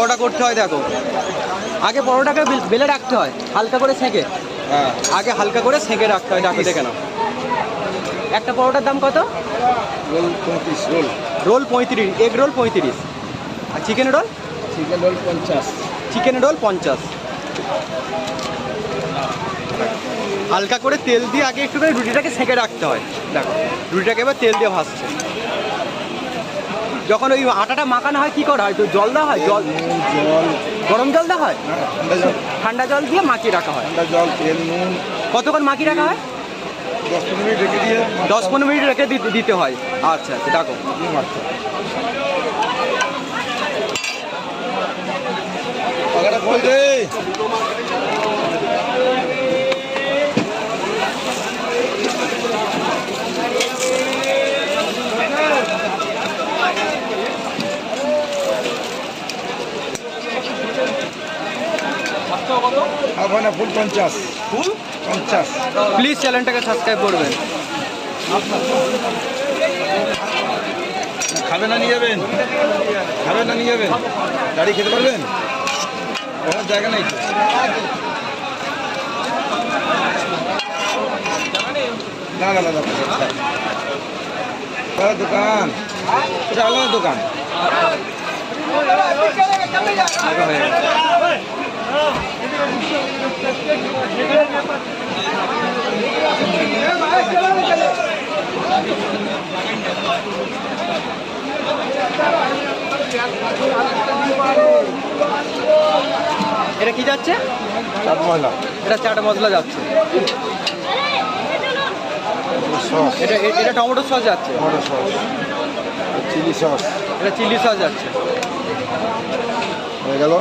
পরোটা করতে হয় দেখো, আগে পরোটাকে বেলে রাখতে হয় হালকা করে সেঁকে। হ্যাঁ, আগে হালকা করে সেঁকে রাখতে হয়, দেখো দেখে নাও। একটা পরোটার দাম কত? Roll 35, roll roll 35, egg roll 35, আর chicken roll? Chicken roll 50। Chicken roll 50। হালকা করে তেল দিয়ে আগে একটু করে রুটিটাকে সেঁকে রাখতে হয়। দেখো রুটিটাকে এবার তেল দিয়ে ভাজছে। যখন ওই আটাটা মাখানো হয় কি করা হয়? তো জল দেওয়া হয়, জল জল, গরম জল দেওয়া হয়, ঠান্ডা জল, ঠান্ডা জল দিয়ে মাখিয়ে রাখা হয়। ঠান্ডা জল, তেল, নুন। কতক্ষণ মাখিয়ে রাখা হয়? 10-15 মিনিট রেখে দিয়ে 10-15 মিনিট রেখে দিতে হয়। আচ্ছা আচ্ছা, দেখো মারতে পাকাটা কই রে? না ফুল 50, ফুল 50। প্লিজ চ্যানেলটাকে সাবস্ক্রাইব করবেন। খাবেন না নিয়ে যাবেন? খাবেন না নিয়ে যাবেন? গাড়ি খেতে পারবেন? ওখানে জায়গা নেই তো। না না না না, আলাদা দোকান, এটা আলাদা দোকান। এটা কি যাচ্ছে? চাট মশলা, এটা চাট মশলা যাচ্ছে। সস, এটা এটা টমেটো সস যাচ্ছে। টমেটো সস, চিলি সস এটা চিলি সস যাচ্ছে। হয়ে গেল।